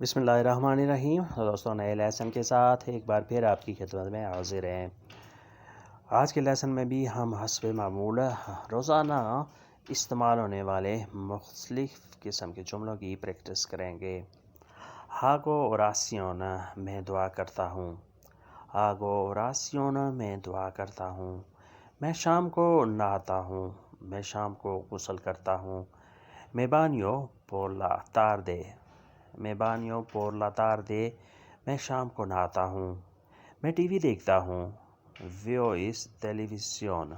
بسم اللہ الرحمن الرحیم۔ دوستوں، نئے لیسن کے ساتھ ایک بار پھر آپ کی خدمت میں حاضر ہیں۔ آج کے لیسن میں بھی ہم حسب معمول روزانہ استعمال ہونے والے مختلف قسم کے جملوں کی پریکٹس کریں گے۔ ہاگو اوراسیون، میں دعا کرتا ہوں۔ ہاگو اوراسیون، میں دعا کرتا ہوں۔ میں شام کو نہاتا ہوں۔ میں شام کو غسل کرتا ہوں۔ میں بانیو پر لا تاردے، میں بانیو پر لا تاردے، میں شام کو نہاتا ہوں۔ میں ٹی وی دیکھتا ہوں۔ ویو اس ٹیلیویژن،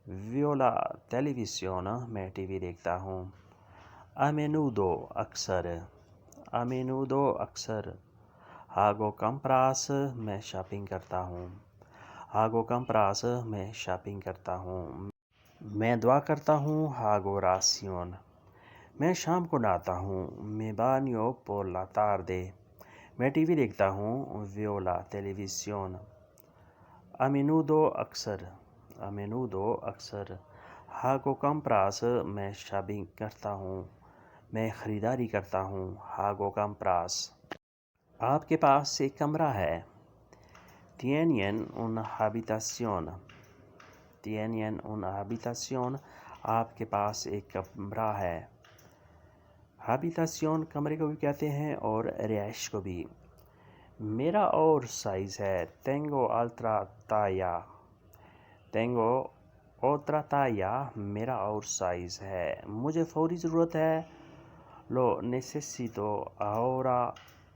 ویو لا ٹیلیویژن، میں ٹی وی دیکھتا ہوں۔ a menudo، اکثر، a menudo، اکثر۔ hago compras، میں شاپنگ کرتا ہوں۔ hago compras، میں شاپنگ کرتا ہوں۔ میں دعا کرتا ہوں۔ hago oración، میں شام کو نہاتا ہوں۔ میں بانیو پر لا تاردے، میں ٹی وی دیکھتا ہوں۔ ویو لا ٹیلیویژن۔ a menudo، اکثر، a menudo، اکثر۔ hago compras، میں شاپنگ کرتا ہوں، میں خریداری کرتا ہوں۔ hago compras۔ آپ کے پاس ایک کمرہ ہے۔ tienen una habitación، tienen una habitación، آپ کے پاس ایک کمرہ ہے۔ habitación کمرے کو بھی کہتے ہیں اور رہائش کو بھی۔ میرا اور سائز ہے۔ tengo otra talla، tengo otra talla، میرا اور سائز ہے۔ مجھے فوری ضرورت ہے۔ lo necesito ahora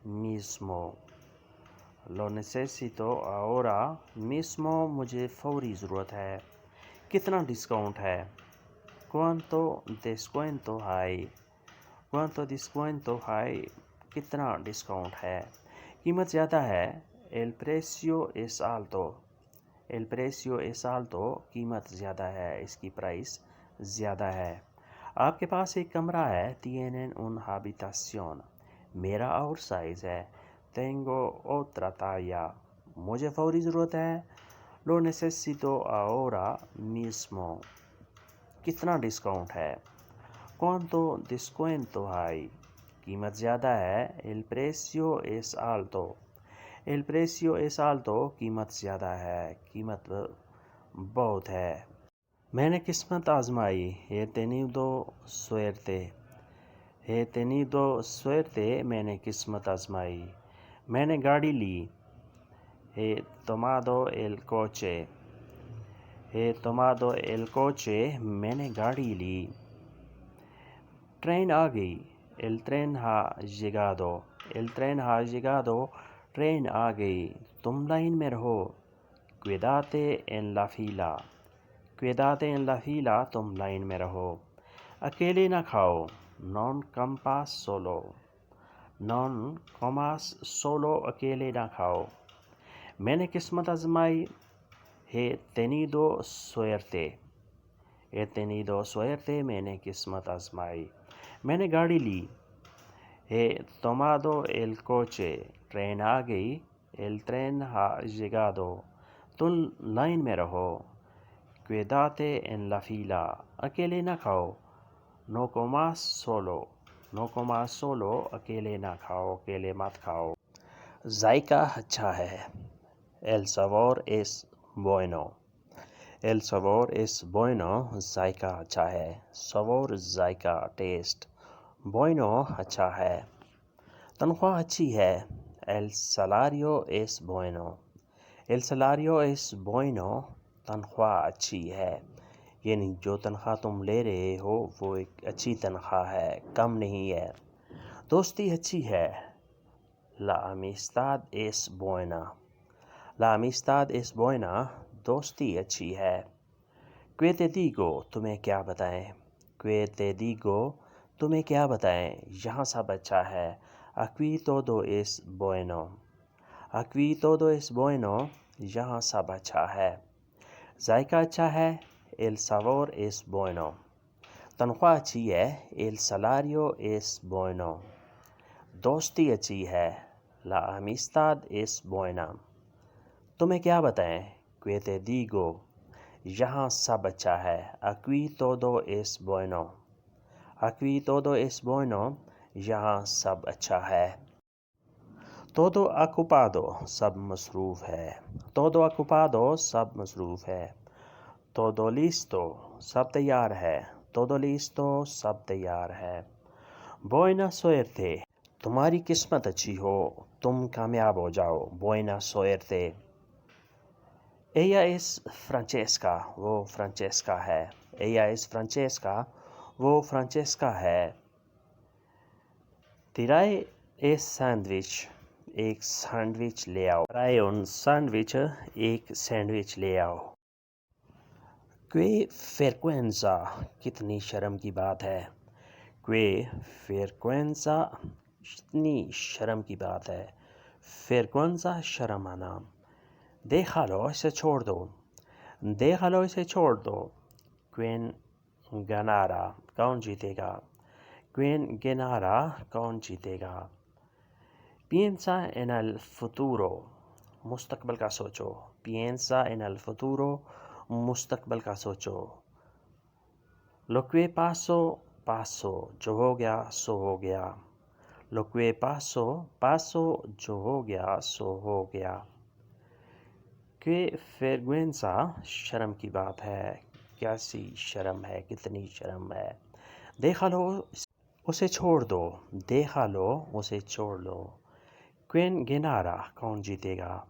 mismo، lo necesito ahora mismo، مجھے فوری ضرورت ہے۔ کتنا ڈسکاؤنٹ ہے؟ cuánto descuento hay، cuánto descuento hay، کتنا ڈسکاؤنٹ ہے۔ قیمت زیادہ ہے۔ el precio es alto، el precio es alto، قیمت زیادہ ہے، اس کی پرائس زیادہ ہے۔ آپ کے پاس ایک کمرہ ہے۔ tienen una habitación، میرا اور سائز ہے۔ tengo otra talla، مجھے فوری ضرورت ہے۔ lo necesito ahora mismo، کتنا ڈسکاؤنٹ ہے۔ cuánto descuento hay، قیمت زیادہ ہے۔ el precio es alto، el precio es alto، قیمت زیادہ ہے، قیمت بہت ہے۔ میں نے قسمت آزمائی۔ he tenido suerte، he tenido suerte، میں نے قسمت آزمائی۔ میں نے گاڑی لی۔ he tomado el coche، he tomado el coche، میں نے گاڑی لی۔ ٹرین آ گئی۔ el tren ha llegado، el tren ha llegado، train آ گئی۔ تم لائن میں رہو۔ quédate en la fila، quédate en la fila، تم لائن میں رہو۔ اکیلے نہ کھاؤ۔ non comas solo، non comas solo، اکیلے نہ کھاؤ۔ میں نے قسمت آزمائی۔ he tenido suerte، he tenido suerte، میں نے قسمت آزمائی۔ میں نے گاڑی لی۔ he tomado el coche، train آ گئی۔ el tren ha llegado، تم لائن میں رہو۔ quédate en la fila، اکیلے نہ کھاؤ۔ no comas solo، no comas solo، اکیلے نہ کھاؤ، اکیلے مت کھاؤ۔ ذائقہ اچھا ہے۔ el sabor es bueno، el sabor es bueno، ذائقہ اچھا ہے۔ sabor ذائقہ، ٹیسٹ، bueno اچھا ہے۔ تنخواہ اچھی ہے۔ el salario es bueno، el salario es bueno، تنخواہ اچھی ہے، یعنی جو تنخواہ تم لے رہے ہو وہ ایک اچھی تنخواہ ہے، کم نہیں ہے۔ دوستی اچھی ہے۔ la amistad es buena، la amistad es buena، دوستی اچھی ہے۔ que te digo، تمہیں کیا بتائیں۔ que te digo، تمہیں کیا بتائیں، یہاں سب اچھا ہے۔ aquí todo es bueno، aquí todo es bueno، یہاں سب اچھا ہے۔ ذائقہ اچھا ہے۔ el sabor es bueno، تنخواہ اچھی ہے۔ el salario es bueno، دوستی اچھی ہے۔ la amistad es buena، تمہیں کیا بتائیں۔ que te digo، یہاں سب اچھا ہے۔ aquí todo es bueno، aquí todo es bueno، یہاں سب اچھا ہے۔ todo ocupado سب مصروف ہے۔ todo ocupado سب مصروف ہے۔ todo listo سب تیار ہے۔ todo listo سب تیار ہے۔ buena suerte تمہاری قسمت اچھی ہو، تم کامیاب ہو جاؤ۔ buena suerte۔ ella es Francesca وہ فرانچیسکا ہے۔ ella es Francesca وہ فرانچیسکا ہے۔ trae un sandwich ایک سینڈوچ لے آؤ۔ trae un sandwich ایک سینڈوچ لے آؤ۔ que vergüenza کتنی شرم کی بات ہے۔ que vergüenza کتنی شرم کی بات ہے۔ vergüenza شرم آنا۔ déjalo اسے چھوڑ دو۔ déjalo اسے چھوڑ دو۔ quien ganará کون جیتے گا۔ quien ganará کون جیتے گا۔ piensa en el futuro مستقبل کا سوچو۔ piensa en el futuro مستقبل کا سوچو۔ lo que pasó pasó جو ہو گیا سو ہو گیا۔ lo que pasó pasó جو ہو گیا سو ہو گیا۔ que vergüenza شرم کی بات ہے، کیسی شرم ہے، کتنی شرم ہے۔ déjalo اسے چھوڑ دو۔ déjalo اسے چھوڑ دو۔ quien ganará کون جیتے گا۔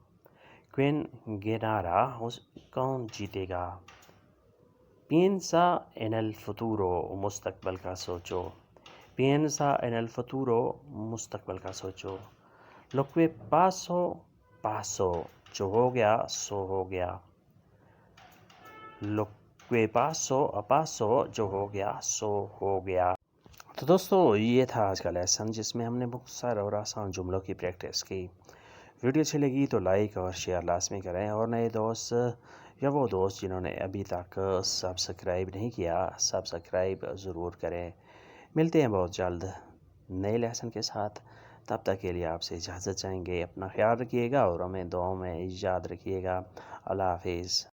quien ganará کون جیتے گا۔ piensa en el futuro مستقبل کا سوچو۔ piensa en el futuro مستقبل کا سوچو۔ lo que pasó pasó جو ہو گیا سو ہو گیا۔ lo que pasó pasó جو ہو گیا سو ہو گیا۔ تو دوستو یہ تھا آج کا لیسن جس میں ہم نے مختصر اور آسان جملوں کی پریکٹس کی۔ ویڈیو اچھی لگی تو لائک اور شیئر لازمی کریں، اور نئے دوست یا وہ دوست جنہوں نے ابھی تک سبسکرائب نہیں کیا سبسکرائب ضرور کریں۔ ملتے ہیں بہت جلد نئے لیسن کے ساتھ، تب تک کے لیے آپ سے اجازت چاہیں گے۔ اپنا خیال رکھیے گا اور ہمیں دعاؤں میں یاد رکھیے گا۔ اللہ حافظ۔